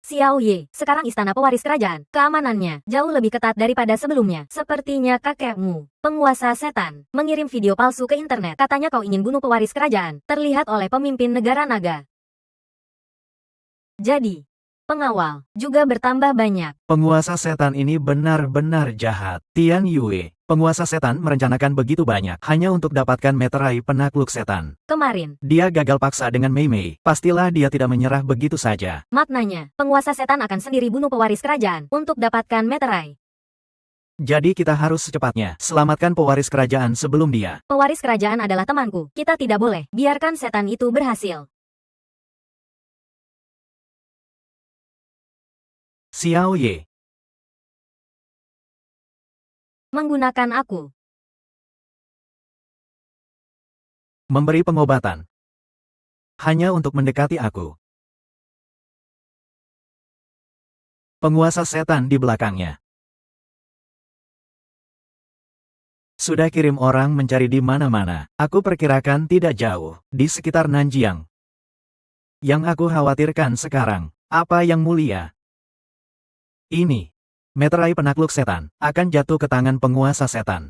Xiao Ye, sekarang istana pewaris kerajaan, keamanannya jauh lebih ketat daripada sebelumnya. Sepertinya kakekmu, penguasa setan, mengirim video palsu ke internet. Katanya kau ingin bunuh pewaris kerajaan, terlihat oleh pemimpin negara naga. Jadi, pengawal juga bertambah banyak. Penguasa setan ini benar-benar jahat. Tian Yue, penguasa setan merencanakan begitu banyak hanya untuk dapatkan meterai penakluk setan. Kemarin, Dia gagal paksa dengan Mei Mei. Pastilah dia tidak menyerah begitu saja. maknanya, penguasa setan akan sendiri bunuh pewaris kerajaan untuk dapatkan meterai. Jadi kita harus secepatnya selamatkan pewaris kerajaan sebelum dia. Pewaris kerajaan adalah temanku. Kita tidak boleh biarkan setan itu berhasil. Xiao Ye. Menggunakan aku. Memberi pengobatan. Hanya untuk mendekati aku. Penguasa setan di belakangnya. Sudah kirim orang mencari di mana-mana. Aku perkirakan tidak jauh, di sekitar Nanjiang. Yang aku khawatirkan sekarang, apa yang mulia? Ini, meterai penakluk setan, akan jatuh ke tangan penguasa setan.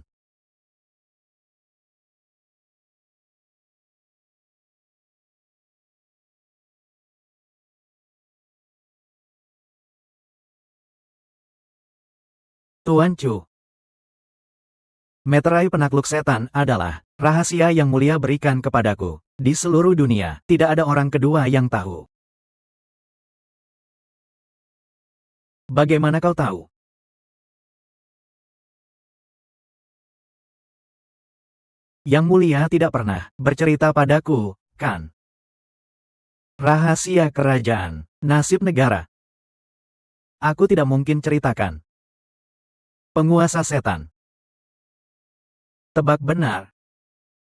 Tuan Chu. Meterai penakluk setan adalah rahasia yang mulia berikan kepadaku. Di seluruh dunia, tidak ada orang kedua yang tahu. Bagaimana kau tahu? Yang mulia tidak pernah bercerita padaku, kan? Rahasia kerajaan, nasib negara. Aku tidak mungkin ceritakan. Penguasa setan. Tebak benar.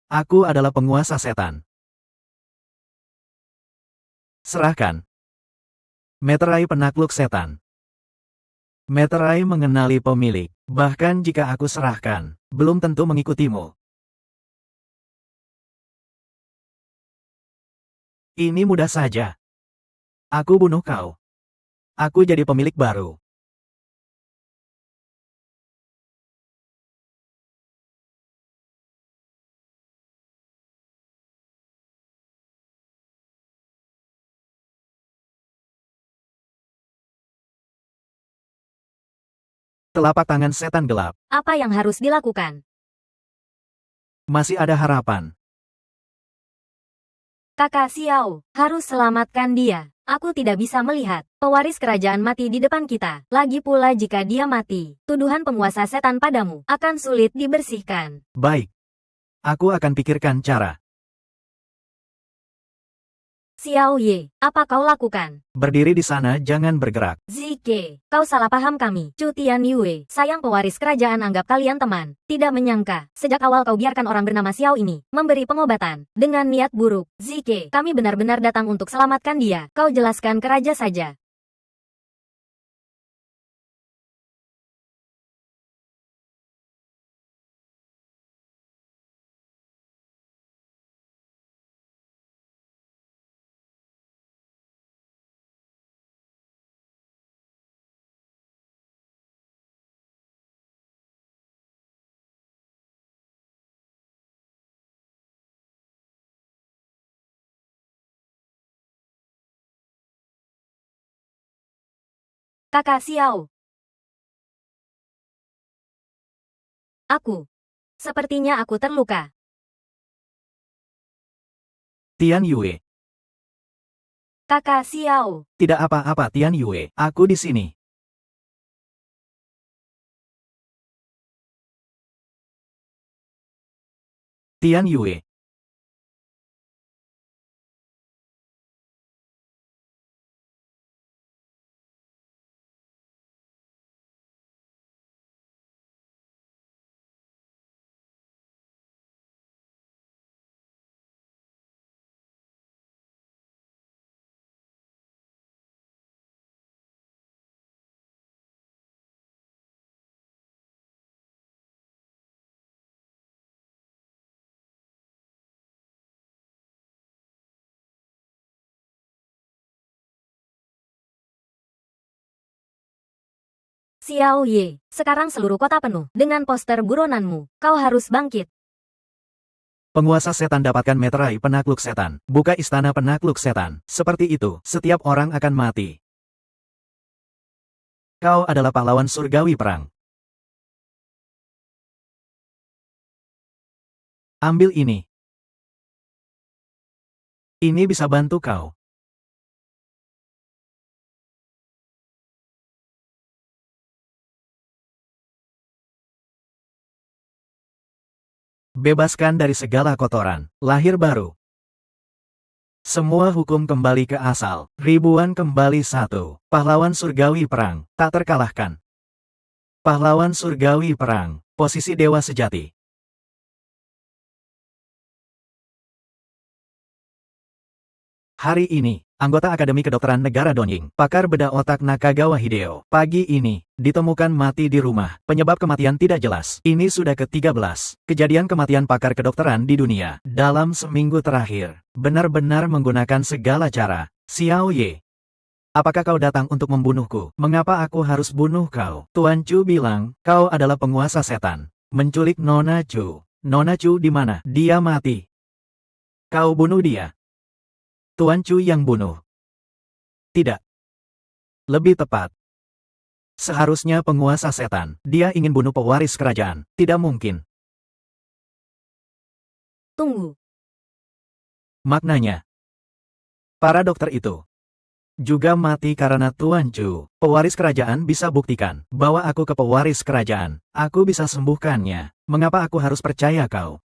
Aku adalah penguasa setan. Serahkan. Meterai penakluk setan. Meterai mengenali pemilik, bahkan jika aku serahkan, belum tentu mengikutimu. Ini mudah saja. Aku bunuh kau. Aku jadi pemilik baru. Telapak tangan setan gelap. Apa yang harus dilakukan? Masih ada harapan. Kakak Xiao, harus selamatkan dia. Aku tidak bisa melihat pewaris kerajaan mati di depan kita. Lagi pula jika dia mati, tuduhan penguasa setan padamu akan sulit dibersihkan. Baik. Aku akan pikirkan cara. Xiao Ye, apa kau lakukan? Berdiri di sana, jangan bergerak. Zike, kau salah paham kami. Chu Tian Yue, sayang pewaris kerajaan anggap kalian teman. Tidak menyangka, sejak awal kau biarkan orang bernama Xiao ini memberi pengobatan dengan niat buruk. Zike, kami benar-benar datang untuk selamatkan dia. Kau jelaskan ke raja saja. Kakak Xiao. Aku. Sepertinya aku terluka. Tian Yue. Kakak Xiao. Tidak apa-apa Tian Yue, aku di sini. Tian Yue. Xiao Ye, sekarang seluruh kota penuh dengan poster buronanmu. Kau harus bangkit. Penguasa setan dapatkan meterai penakluk setan. Buka istana penakluk setan. Seperti itu, setiap orang akan mati. Kau adalah pahlawan surgawi perang. Ambil ini. Ini bisa bantu kau. Bebaskan dari segala kotoran. Lahir baru. Semua hukum kembali ke asal. Ribuan kembali satu. Pahlawan surgawi perang. Tak terkalahkan. Pahlawan surgawi perang. Posisi dewa sejati. Hari ini, anggota Akademi Kedokteran Negara Donying, pakar bedah otak Nakagawa Hideo, pagi ini, ditemukan mati di rumah. Penyebab kematian tidak jelas. Ini sudah ke-13 kejadian kematian pakar kedokteran di dunia. Dalam seminggu terakhir, benar-benar menggunakan segala cara. Xiao Ye, apakah kau datang untuk membunuhku? Mengapa aku harus bunuh kau? Tuan Chu bilang, kau adalah penguasa setan. Menculik Nona Chu. Nona Chu di mana? Dia mati. Kau bunuh dia. Tuan Chu yang bunuh. Tidak. Lebih tepat. Seharusnya penguasa setan. Dia ingin bunuh pewaris kerajaan. Tidak mungkin. Tunggu. Maknanya, para dokter itu juga mati karena Tuan Chu. Pewaris kerajaan bisa buktikan. Bawa aku ke pewaris kerajaan. Aku bisa sembuhkannya. Mengapa aku harus percaya kau?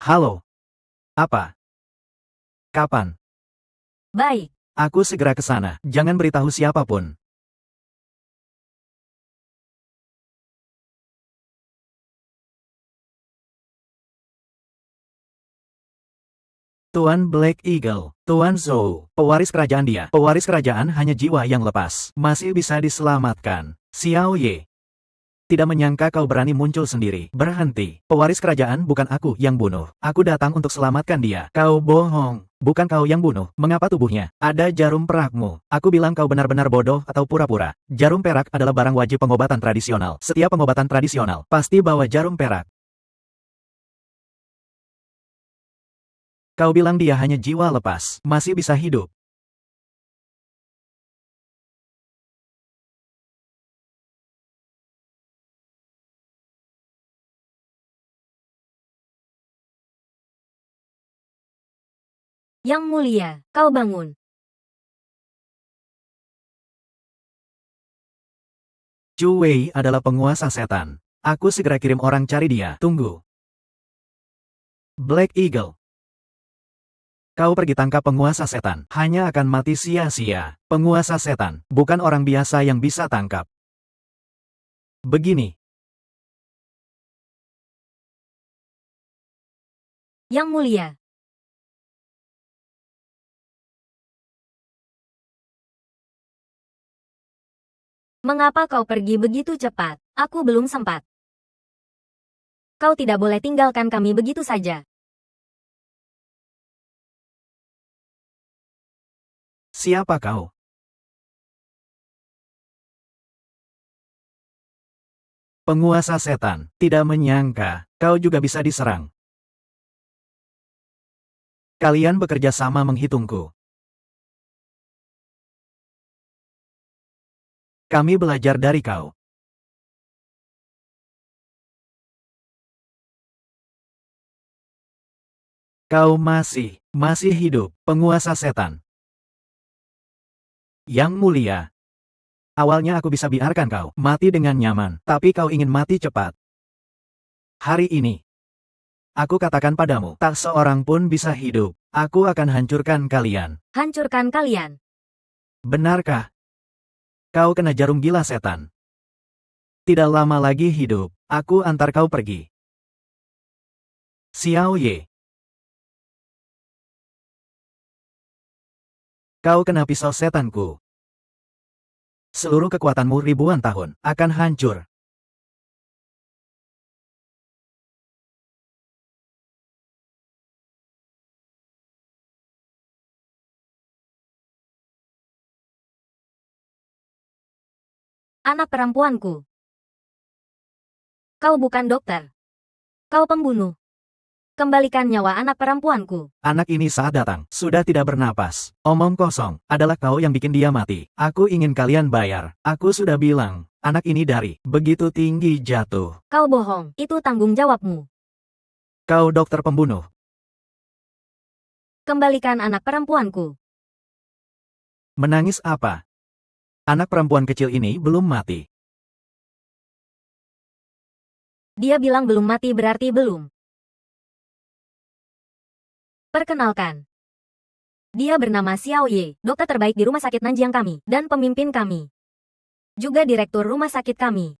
Halo. Apa? Kapan? Baik. Aku segera ke sana. Jangan beritahu siapapun. Tuan Black Eagle, Tuan Zhou, pewaris kerajaan dia. Pewaris kerajaan hanya jiwa yang lepas. Masih bisa diselamatkan. Xiao Ye. Tidak menyangka kau berani muncul sendiri. Berhenti. Pewaris kerajaan bukan aku yang bunuh. Aku datang untuk selamatkan dia. Kau bohong. Bukan kau yang bunuh. Mengapa tubuhnya? Ada jarum perakmu. Aku bilang kau benar-benar bodoh atau pura-pura. Jarum perak adalah barang wajib pengobatan tradisional. Setiap pengobatan tradisional pasti bawa jarum perak. Kau bilang dia hanya jiwa lepas. Masih bisa hidup. Yang mulia, kau bangun. Chu Wei adalah penguasa setan. Aku segera kirim orang cari dia. Tunggu. Black Eagle. Kau pergi tangkap penguasa setan. Hanya akan mati sia-sia. Penguasa setan, bukan orang biasa yang bisa tangkap. Begini. Yang mulia. Mengapa kau pergi begitu cepat? Aku belum sempat. Kau tidak boleh tinggalkan kami begitu saja. Siapa kau? Penguasa setan, tidak menyangka, kau juga bisa diserang. Kalian bekerja sama menghitungku. Kami belajar dari kau. Kau masih hidup, penguasa setan. Yang mulia. Awalnya aku bisa biarkan kau mati dengan nyaman, tapi kau ingin mati cepat. Hari ini, aku katakan padamu, tak seorang pun bisa hidup. Aku akan hancurkan kalian. Hancurkan kalian. Benarkah? Kau kena jarum gila setan. Tidak lama lagi hidup, aku antar kau pergi. Xiao Ye. Kau kena pisau setanku. Seluruh kekuatanmu ribuan tahun akan hancur. Anak perempuanku. Kau bukan dokter. Kau pembunuh. Kembalikan nyawa anak perempuanku. Anak ini saat datang, sudah tidak bernapas. Omong kosong, adalah kau yang bikin dia mati. Aku ingin kalian bayar. Aku sudah bilang, anak ini dari begitu tinggi jatuh. Kau bohong, itu tanggung jawabmu. Kau dokter pembunuh. Kembalikan anak perempuanku. Menangis apa? Anak perempuan kecil ini belum mati. Dia bilang belum mati berarti belum. Perkenalkan. Dia bernama Xiao Ye, dokter terbaik di rumah sakit Nanjiang kami, dan pemimpin kami. Juga direktur rumah sakit kami.